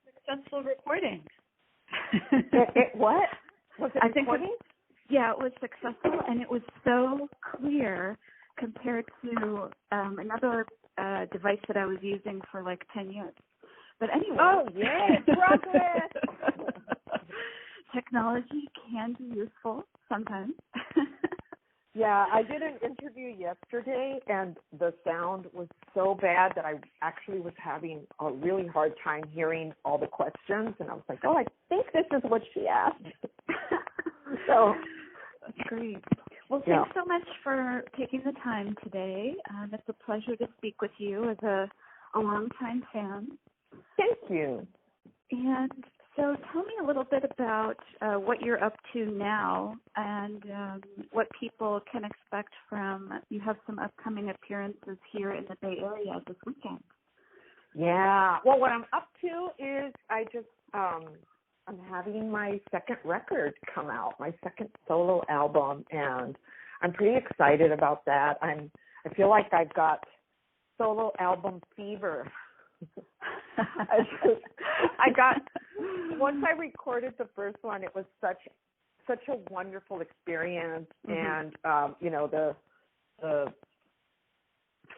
successful recording. What? Was it recording? Yeah, it was successful, and it was so clear compared to another device that I was using for like 10 years. But anyway. Oh, yes, progress! Technology can be useful sometimes. Yeah, I did an interview yesterday, and the sound was so bad that I actually was having a really hard time hearing all the questions, and I was like, oh, I think this is what she asked. So that's great. Well, thanks so much for taking the time today. It's a pleasure to speak with you as a longtime fan. Thank you. And so tell me a little bit about what you're up to now and what people can expect from, you have some upcoming appearances here in the Bay Area this weekend. Yeah. Well, what I'm up to is I'm having my second record come out, my second solo album, and I'm pretty excited about that. I feel like I've got solo album fever. Once I recorded the first one, it was such a wonderful experience, and the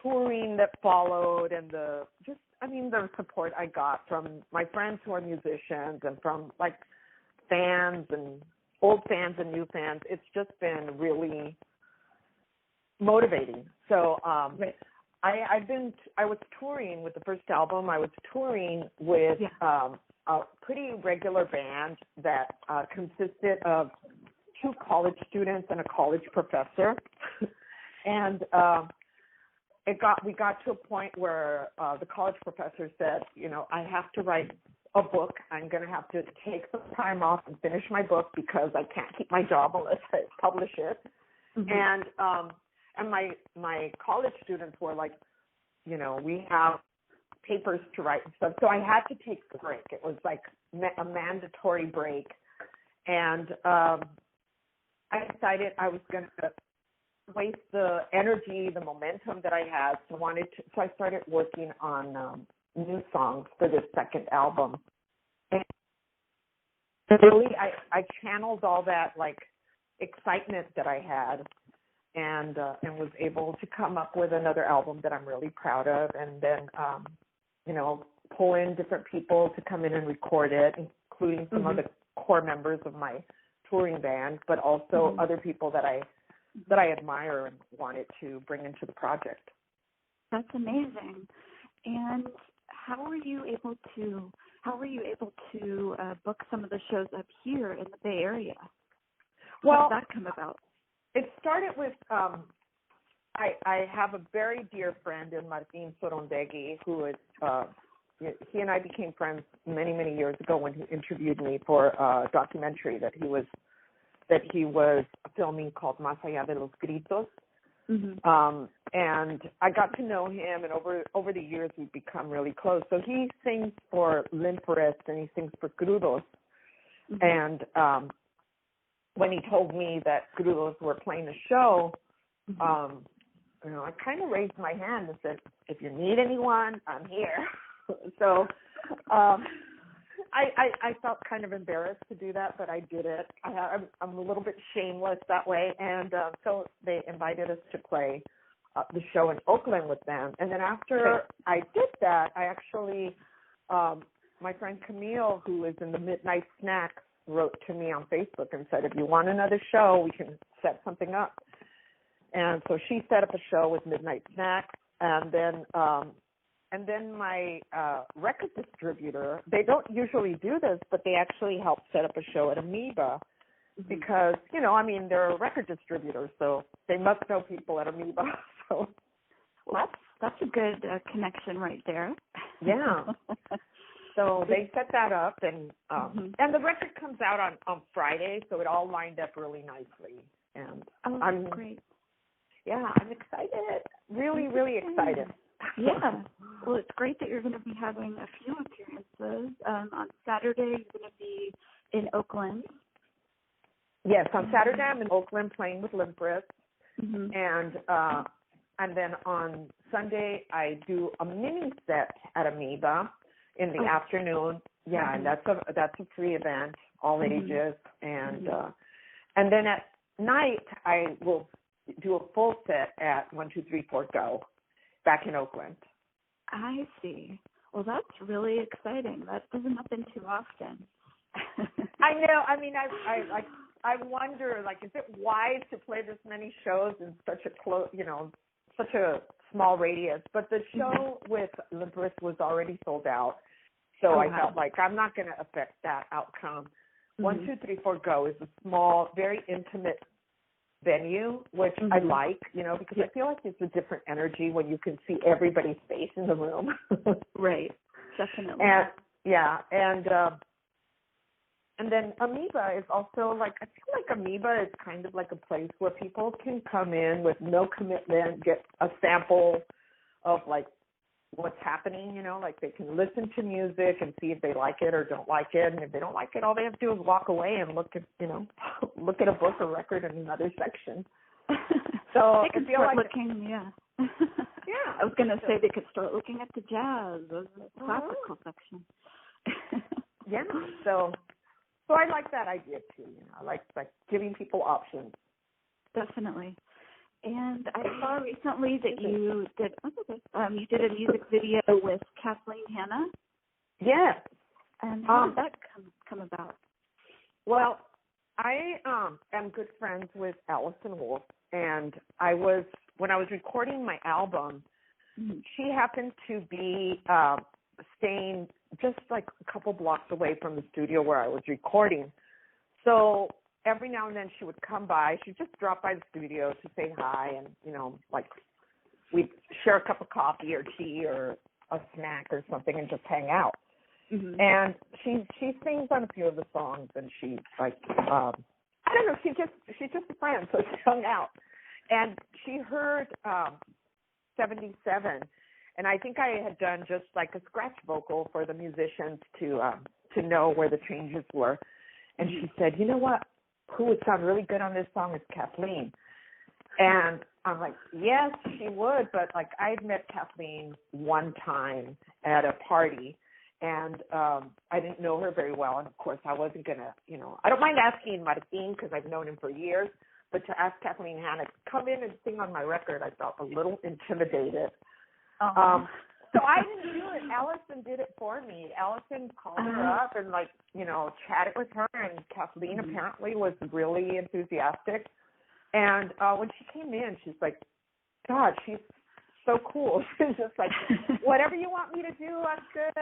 touring that followed, and the support I got from my friends who are musicians and from like fans and old fans and new fans. It's just been really motivating. So I was touring with the first album. I was touring with a pretty regular band that consisted of 2 college students and a college professor. And we got to a point where the college professor said, I have to write a book. I'm going to have to take some time off and finish my book because I can't keep my job unless I publish it. Mm-hmm. And my college students were like, we have papers to write and stuff. So I had to take the break. It was like a mandatory break. And I decided I was going to waste the energy, the momentum that I had. So I started working on new songs for this second album. And really, I channeled all that like excitement that I had, and was able to come up with another album that I'm really proud of, and then pull in different people to come in and record it, including some of the core members of my touring band, but also other people that I admire and wanted to bring into the project. That's amazing. And how were you able to book some of the shows up here in the Bay Area? How did that come about? It started with I have a very dear friend in Martin Sorondegui, who is he and I became friends many, many years ago when he interviewed me for a documentary that he was filming called Más Allá de los Gritos. And I got to know him, and over the years we've become really close. So he sings for Limpress and he sings for Crudos. And when he told me that Crudos were playing a show, I kind of raised my hand and said, if you need anyone, I'm here. So I felt kind of embarrassed to do that, but I did it. I'm a little bit shameless that way. And so they invited us to play the show in Oakland with them. And then after I did that, I actually, my friend Camille, who is in the Midnight Snacks, wrote to me on Facebook and said, if you want another show, we can set something up. And so she set up a show with Midnight Snacks, and then my record distributor, they don't usually do this, but they actually help set up a show at Amoeba because, they're a record distributor, so they must know people at Amoeba. So that's a good connection right there. Yeah. So they set that up, and the record comes out on Friday, so it all lined up really nicely. And I'm great. Yeah, I'm excited. Really, really excited. Yeah. Well, it's great that you're going to be having a few appearances. On Saturday, you're going to be in Oakland. Yes, on Saturday I'm in Oakland playing with Limpress. And then on Sunday I do a mini set at Amoeba. in the afternoon. Yeah, and that's a free event, all ages, and then at night I will do a full set at 1-2-3-4 Go back in Oakland. I see. Well, that's really exciting. That doesn't happen too often. I know. I mean, I wonder, like, is it wise to play this many shows in such a such a small radius? But the show with Libris was already sold out, so I felt like I'm not going to affect that outcome. 1-2-3-4 Go is a small, very intimate venue, which I like, because I feel like it's a different energy when you can see everybody's face in the room. Right, definitely. And then Amoeba is also like, I feel like Amoeba is kind of like a place where people can come in with no commitment, get a sample of like what's happening, like they can listen to music and see if they like it or don't like it. And if they don't like it, all they have to do is walk away and look at a book or record in another section. So they can start looking, I was going to say they could start looking at the jazz or the classical section. So I like that idea too. I like giving people options. Definitely. And I saw recently that you did a music video with Kathleen Hanna. Yes. And how did that come about? Well, I am good friends with Allison Wolf, and when I was recording my album, she happened to be staying just like a couple blocks away from the studio where I was recording. So every now and then she would come by. She'd just drop by the studio to say hi, and we'd share a cup of coffee or tea or a snack or something and just hang out. And she sings on a few of the songs, and she's like, I don't know, she's just a friend, so she hung out. And she heard 77, and I think I had done just like a scratch vocal for the musicians to know where the changes were. And she said, you know what? Who would sound really good on this song is Kathleen. And I'm like, yes, she would. But like, I'd met Kathleen one time at a party, and I didn't know her very well. And of course, I wasn't going to, I don't mind asking Martin because I've known him for years. But to ask Kathleen Hanna to come in and sing on my record, I felt a little intimidated. So I didn't do it. Allison did it for me. Allison called her up and chatted with her, and Kathleen apparently was really enthusiastic. And when she came in, she's like, God, she's so cool. She's just like, whatever you want me to do, I'm good.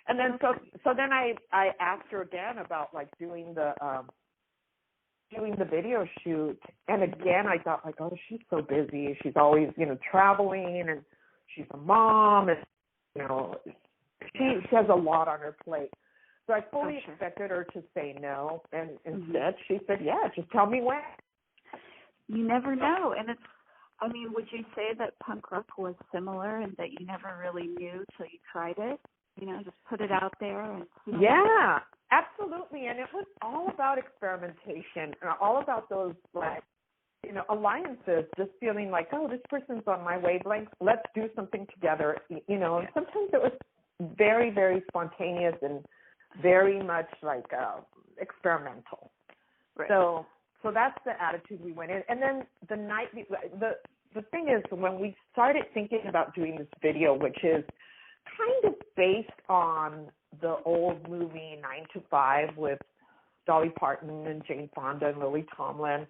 And then so then I asked her again about doing the video shoot, and again I thought oh, she's so busy. She's always traveling, and she's a mom, and she has a lot on her plate. So I fully expected her to say no, and instead she said, yeah, just tell me when. You never know. And would you say that punk rock was similar and that you never really knew till you tried it? Just put it out there and yeah, absolutely. And it was all about experimentation, all about those alliances, just feeling like, oh, this person's on my wavelength, let's do something together, and sometimes it was very, very spontaneous and very much experimental. Right. So that's the attitude we went in. And then the night, the thing is, when we started thinking about doing this video, which is kind of based on the old movie 9 to 5 with Dolly Parton and Jane Fonda and Lily Tomlin,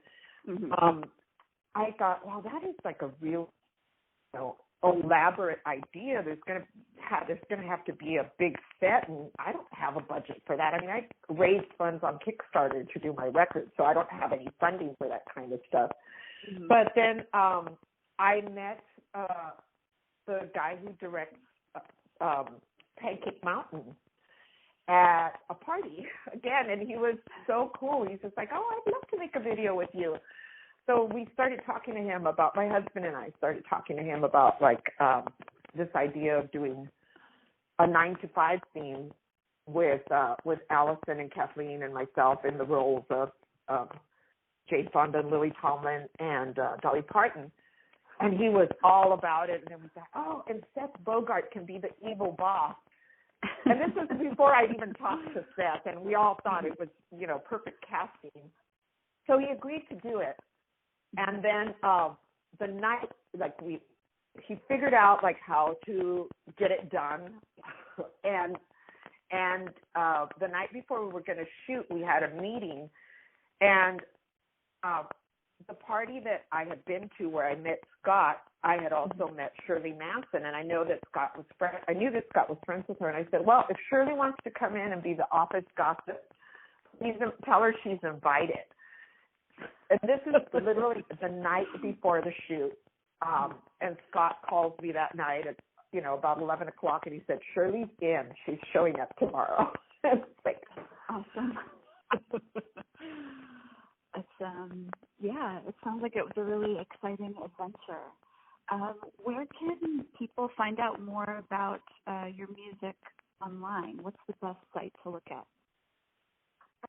I thought, well, that is a real elaborate idea. There's going to have to be a big set, and I don't have a budget for that. I raised funds on Kickstarter to do my record, so I don't have any funding for that kind of stuff. But then I met the guy who directs Pancake Mountain at a party again, and he was so cool. He's just like, oh, I'd love to make a video with you. So we started talking to him about, my husband and I started talking to him about this idea of doing a 9 to 5 theme with Allison and Kathleen and myself in the roles of Jane Fonda and Lily Tomlin and Dolly Parton. And he was all about it. And then we thought, oh, and Seth Bogart can be the evil boss. And this was before I even talked to Seth, and we all thought it was, perfect casting. So he agreed to do it. And then the night, he figured out, how to get it done. And the night before we were going to shoot, we had a meeting. And the party that I had been to where I met Scott, I had also met Shirley Manson, and I knew that Scott was friends with her. And I said, well, if Shirley wants to come in and be the office gossip, please tell her she's invited. And this is literally the night before the shoot. And Scott calls me that night at, about 11 o'clock, and he said, Shirley's in. She's showing up tomorrow. It's like, awesome. It sounds like it was a really exciting adventure. Where can people find out more about your music online? What's the best site to look at?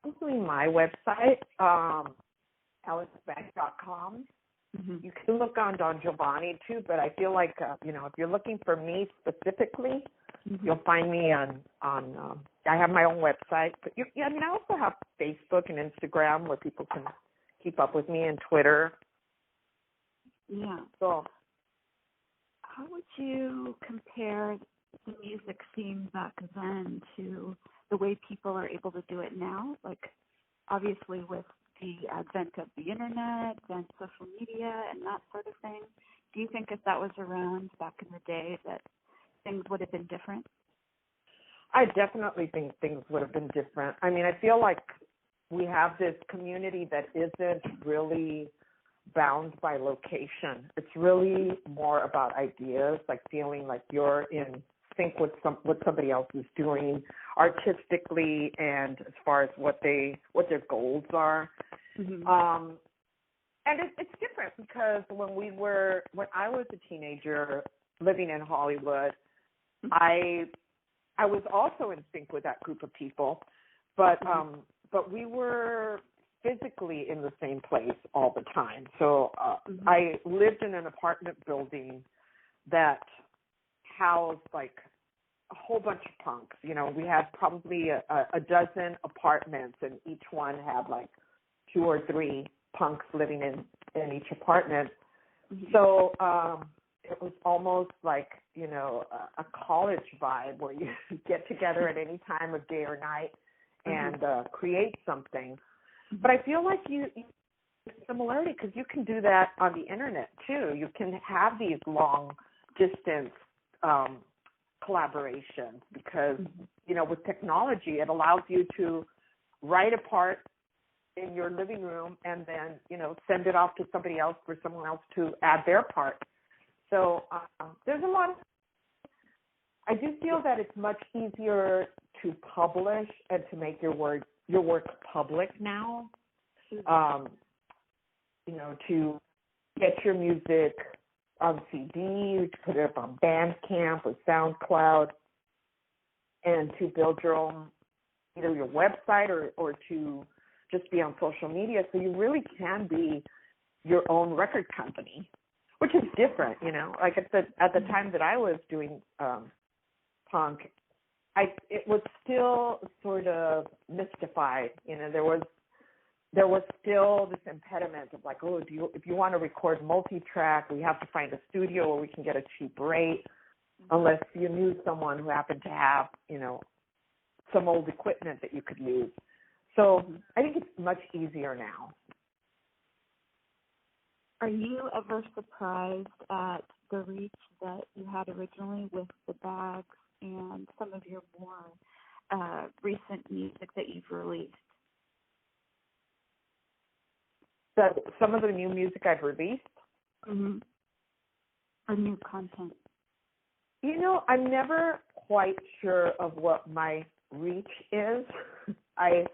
Probably my website, AliceBank.com. Mm-hmm. You can look on Don Giovanni too, but I feel like if you're looking for me specifically, you'll find me on. I have my own website, but I also have Facebook and Instagram where people can keep up with me, and Twitter. Yeah. So, how would you compare the music scene back then to the way people are able to do it now? Like, obviously with the advent of the internet and social media and that sort of thing, do you think if that was around back in the day that things would have been different? I definitely think things would have been different. I mean, I feel like we have this community that isn't really bound by location. It's really more about ideas, like feeling like you're in sync with what somebody else is doing artistically and as far as what their goals are. Mm-hmm. And it's different because when I was a teenager living in Hollywood, I was also in sync with that group of people, but we were physically in the same place all the time. So I lived in an apartment building that housed like a whole bunch of punks. We had probably a dozen apartments, and each one had like 2 or 3 punks living in each apartment. Mm-hmm. So it was almost like, a college vibe where you get together at any time of day or night and create something. But I feel like similarity, because you can do that on the internet too. You can have these long distance collaborations because, with technology, it allows you to write a part in your living room and then, send it off to somebody else for someone else to add their part. So there's a lot. I do feel that it's much easier to publish and to make your work public now. To get your music on CD, to put it up on Bandcamp or SoundCloud, and to build your own, either your website or to just be on social media. So you really can be your own record company, which is different, Like I said, at the time that I was doing punk, it was still sort of mystified. There was still this impediment of like, if you want to record multi-track, we have to find a studio where we can get a cheap rate, unless you knew someone who happened to have, some old equipment that you could use. So I think it's much easier now. Are you ever surprised at the reach that you had originally with the Bags and some of your more recent music that you've released? Some of the new music I've released? Mm-hmm. Or new content? I'm never quite sure of what my reach is. I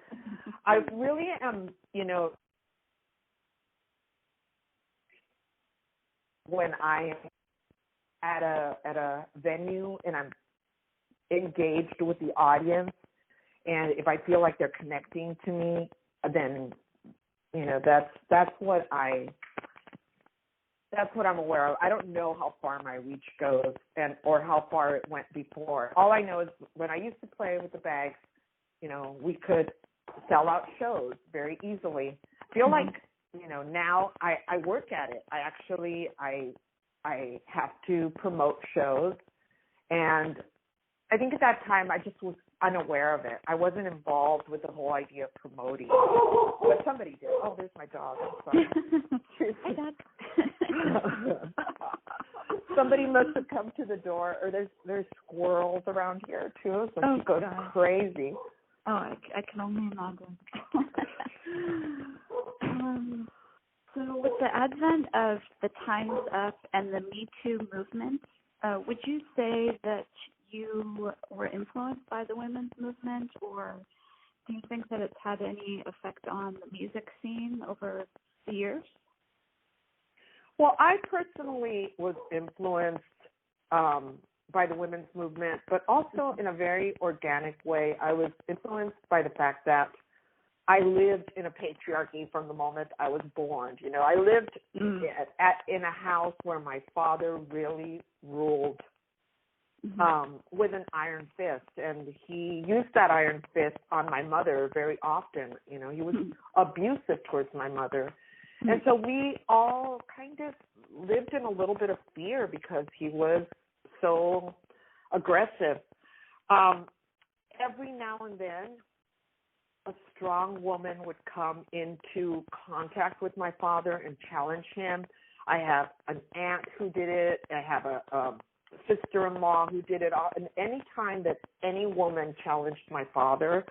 really am, when I am at a venue and I'm engaged with the audience, and if I feel like they're connecting to me, then that's what I That's what I'm aware of. I don't know how far my reach goes or how far it went before. All I know is when I used to play with the Bags, we could sell out shows very easily. I feel like, now I work at it. I have to promote shows, and I think at that time I just was unaware of it. I wasn't involved with the whole idea of promoting, but somebody did. Oh, there's my dog. I'm sorry. Hi, Dad. Somebody must have come to the door, or there's squirrels around here too, so she goes crazy. Oh, I can only imagine. So with the advent of the Time's Up and the Me Too movement, would you say that you were influenced by the women's movement, or do you think that it's had any effect on the music scene over the years? Well, I personally was influenced by the women's movement, but also in a very organic way. I was influenced by the fact that I lived in a patriarchy from the moment I was born. I lived in a house where my father really ruled with an iron fist, and he used that iron fist on my mother very often. He was abusive towards my mother. And so we all kind of lived in a little bit of fear because he was so aggressive. Every now and then, a strong woman would come into contact with my father and challenge him. I have an aunt who did it. I have a sister-in-law who did it. And any time that any woman challenged my father,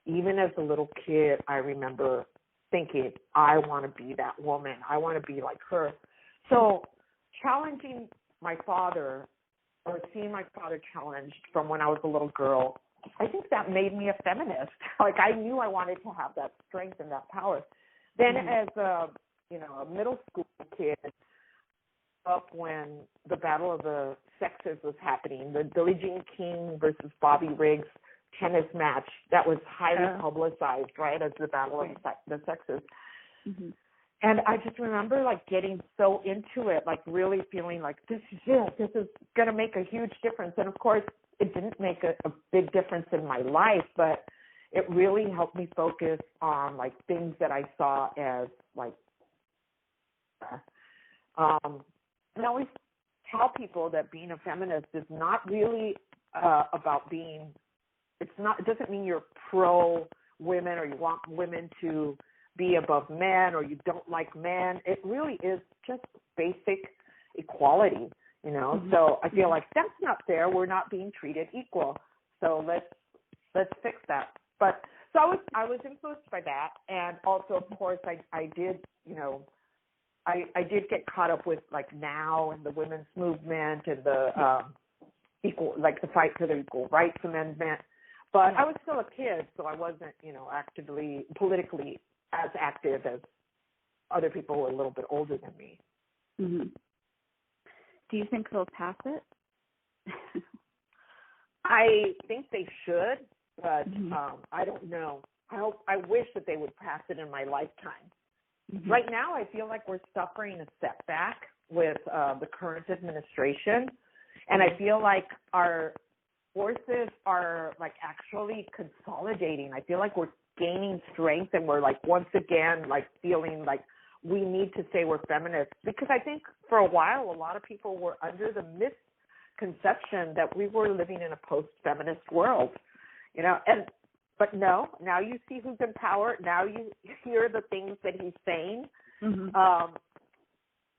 even as a little kid, I remember thinking, I want to be that woman. I want to be like her. So challenging my father, or seeing my father challenged from when I was a little girl, I think that made me a feminist. Like, I knew I wanted to have that strength and that power. Then as a middle school kid, up when the Battle of the Sexes was happening, the Billie Jean King versus Bobby Riggs tennis match that was highly publicized, right, as the Battle of the Sexes. And I just remember, like, getting so into it, like, really feeling like, this is it. This is going to make a huge difference. And, of course, it didn't make a big difference in my life, but it really helped me focus on, like, things that I saw as, like, and I always tell people that being a feminist is not really about being, it doesn't mean you're pro women or you want women to be above men or you don't like men. It really is just basic equality, So I feel like that's not fair. We're not being treated equal. So let's fix that. But so I was influenced by that, and also, of course, I did, I did get caught up with, like, NOW and the women's movement and the the fight for the Equal Rights Amendment. But I was still a kid, so I wasn't, actively, politically as active as other people who were a little bit older than me. Do you think they'll pass it? I think they should, but I don't know. I wish that they would pass it in my lifetime. Right now, I feel like we're suffering a setback with the current administration, and I feel like our forces are, like, actually consolidating. I feel like we're gaining strength, and we're, like, once again, like, feeling like we need to say we're feminists, because I think for a while a lot of people were under the misconception that we were living in a post-feminist world, but no, now you see who's in power. Now you hear the things that he's saying.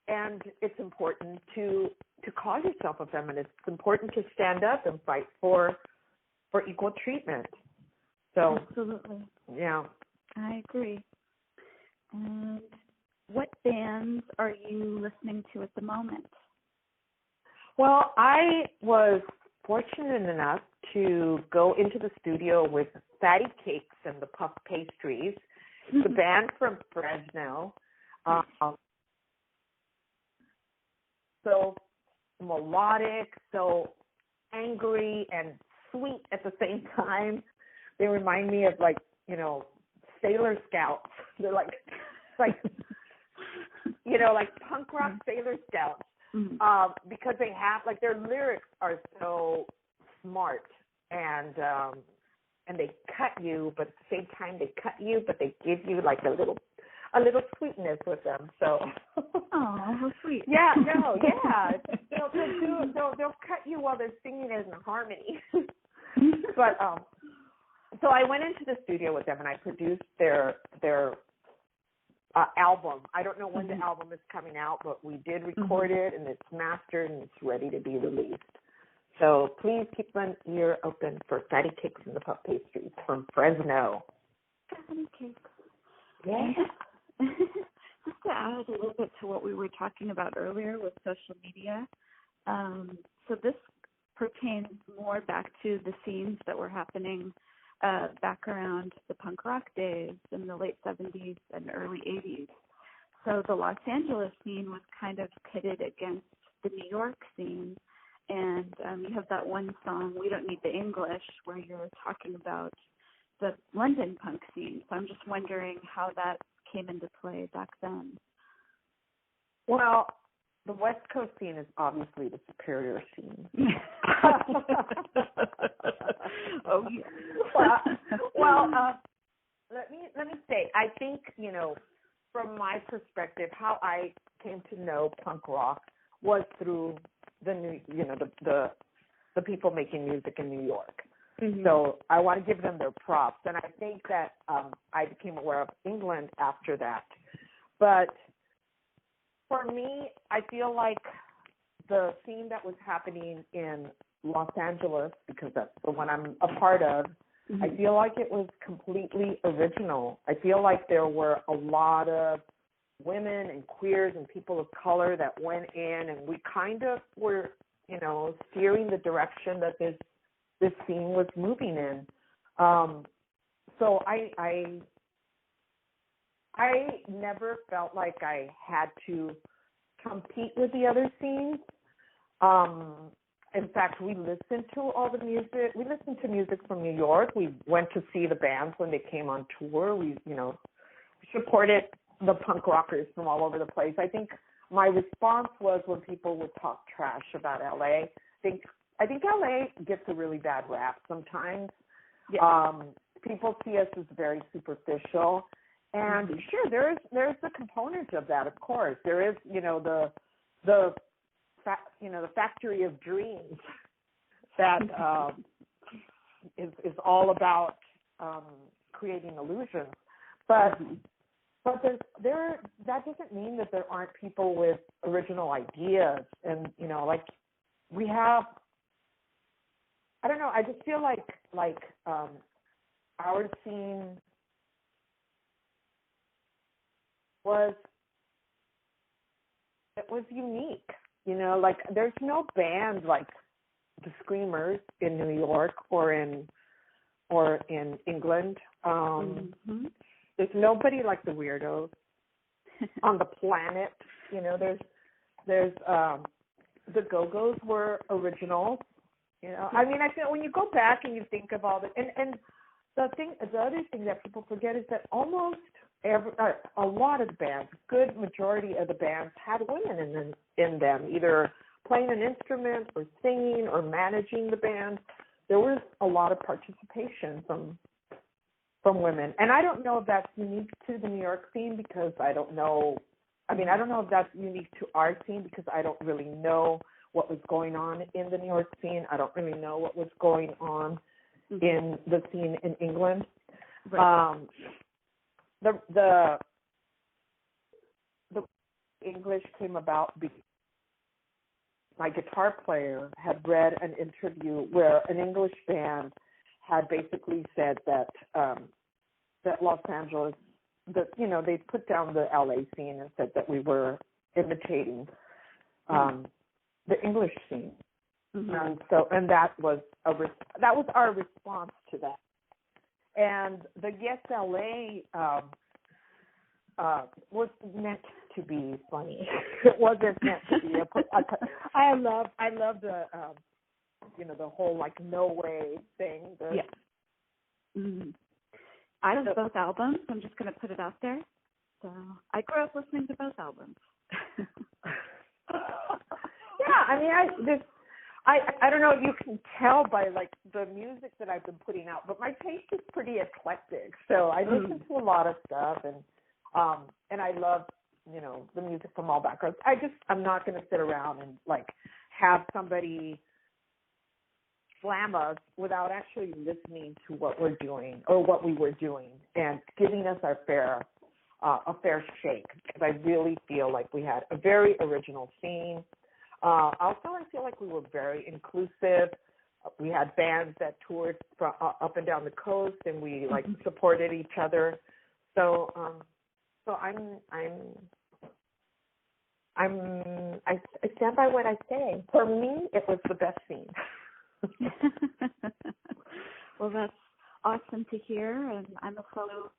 And it's important to call yourself a feminist. It's important to stand up and fight for equal treatment. So, absolutely. Yeah. I agree. And what bands are you listening to at the moment? Well, I was fortunate enough to go into the studio with Fatty Cakes and the Puff Pastries. It's a band from Fresno. So melodic, so angry and sweet at the same time. They remind me of, like, Sailor Scouts. They're like like punk rock Sailor Scouts, because they have, like, their lyrics are so smart, and they cut you, but at the same time they cut you, but they give you like a little sweetness with them. So, oh, how sweet. Yeah. They'll cut you while they're singing it in harmony. But so I went into the studio with them and I produced their album. I don't know when the album is coming out, but we did record it and it's mastered and it's ready to be released. So please keep an ear open for Fatty Cakes and the Puff Pastries from Fresno. Fatty Cakes. Yeah. Just to add a little bit to what we were talking about earlier with social media, so this pertains more back to the scenes that were happening back around the punk rock days in the late 70s and early 80s. So the Los Angeles scene was kind of pitted against the New York scene, and you have that one song, We Don't Need the English, where you're talking about the London punk scene. So I'm just wondering how that came into play back then. Well, the West Coast scene is obviously the superior scene. Oh, yeah. Let me say, I think, from my perspective, how I came to know punk rock was through the people making music in New York. Mm-hmm. So I want to give them their props, and I think that I became aware of England after that. But for me, I feel like the scene that was happening in Los Angeles, because that's the one I'm a part of, I feel like it was completely original. I feel like there were a lot of women and queers and people of color that went in, and we kind of were, steering the direction that this scene was moving in. So I never felt like I had to compete with the other scenes. In fact, we listened to all the music. We listened to music from New York. We went to see the bands when they came on tour. We, supported the punk rockers from all over the place. I think my response was when people would talk trash about LA. I think LA gets a really bad rap sometimes. Yeah. People see us as very superficial, and sure, there's the component of that. Of course, there is, the factory of dreams that is all about creating illusions. But that doesn't mean that there aren't people with original ideas, and we have. I don't know. I just feel like our scene was unique. There's no band like the Screamers in New York or in England. There's nobody like the Weirdos on the planet. There's the Go-Go's were originals. I mean, I feel when you go back and you think of all the and the other thing that people forget is that almost a lot of the bands, good majority of the bands had women in them, either playing an instrument or singing or managing the band. There was a lot of participation from women, and I don't know if that's unique to the New York scene because I don't know. I mean, I don't know if that's unique to our scene because I don't really know what was going on in the New York scene. I don't really know what was going on in the scene in England. Right. The English came about because my guitar player had read an interview where an English band had basically said that that Los Angeles, they put down the LA scene and said that we were imitating the English scene, and that was our response to that. And the Yes LA was meant to be funny. It wasn't meant to be I love the the whole like no way thing. I love both albums. I'm just going to put it out there. So I grew up listening to both albums. Yeah, I mean, I don't know if you can tell by like the music that I've been putting out, but my taste is pretty eclectic. So I listen to a lot of stuff, and I love, you know, the music from all backgrounds. I'm not going to sit around and like have somebody slam us without actually listening to what we're doing or what we were doing and giving us a fair shake, because I really feel like we had a very original scene. Also, I feel like we were very inclusive. We had bands that toured from up and down the coast, and we like supported each other. So I stand by what I say. For me, it was the best scene. Well, that's awesome to hear, and I'm a fellow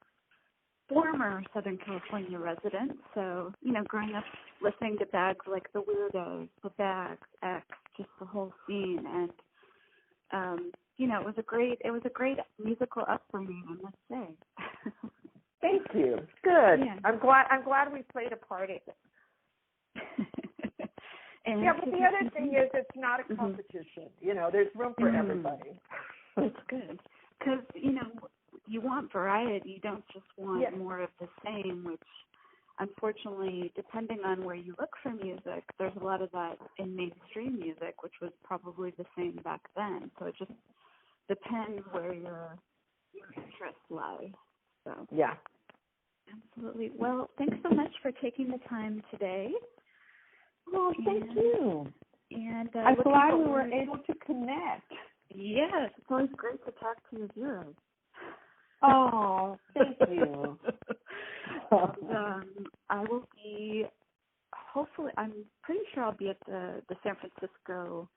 former Southern California resident, so, you know, growing up listening to bands like The Weirdos, The Bags, X, just the whole scene, and, you know, it was a great musical upbringing, I must say. Thank you. Good. Yeah. I'm glad we played a part in it. And yeah, but the other thing is it's not a competition. You know, there's room for everybody. That's good. Because, you know, you want variety. You don't just want more of the same, which, unfortunately, depending on where you look for music, there's a lot of that in mainstream music, which was probably the same back then. So it just depends where your interests lie. So yeah. Absolutely. Well, thanks so much for taking the time today. Well, thank you. And I'm glad we were able to connect. Yes, it's always great to talk to your viewers. Oh, thank you. I will be, hopefully, I'm pretty sure I'll be at the San Francisco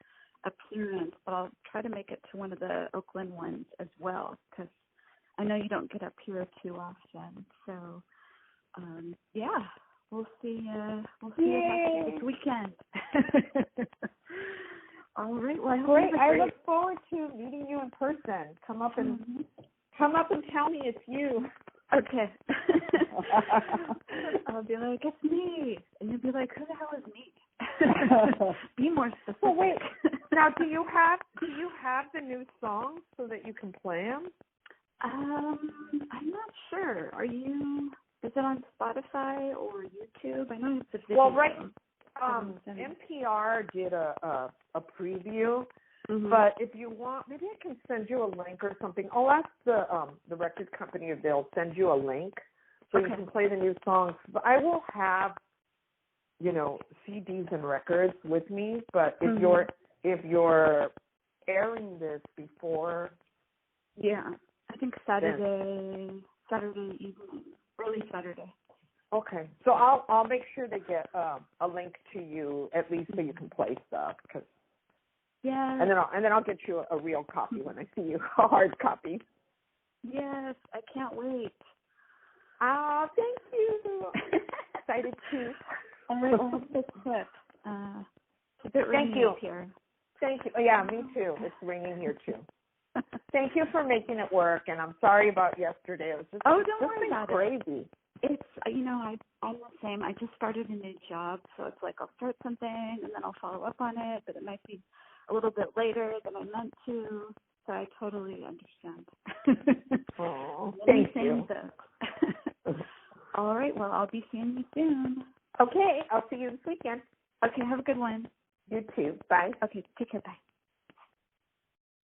appearance, but I'll try to make it to one of the Oakland ones as well, because I know you don't get up here too often. So, yeah, we'll see you this weekend. All right. Well, great. I look forward to meeting you in person. Come up and tell me it's you. Okay. I'll be like, it's me, and you'll be like, who the hell is me? Be more specific. Well, wait. Now, do you have the new songs so that you can play them? I'm not sure. Is it on Spotify or YouTube? I know it's a video. Well, right. NPR did a preview, but if you want, maybe I can send you a link or something. I'll ask the record company if they'll send you a link so you can play the new songs. But I will have, you know, CDs and records with me. But if you're airing this before, I think Saturday evening, early Saturday. Okay, so I'll make sure to get a link to you at least so you can play stuff, and then I'll get you a real copy when I see you, a hard copy. Yes, I can't wait. Oh, thank you. Excited too. All right, well, this clip. It's a bit rainy here. Thank you. Oh, yeah, me too. It's raining here too. Thank you for making it work, and I'm sorry about yesterday. It was just don't worry about crazy. It's, you know, I'm the same. I just started a new job, so it's like I'll start something and then I'll follow up on it, but it might be a little bit later than I meant to. So I totally understand. Oh, thank you. All right. Well, I'll be seeing you soon. Okay. I'll see you this weekend. Okay. Have a good one. You too. Bye. Okay. Take care. Bye.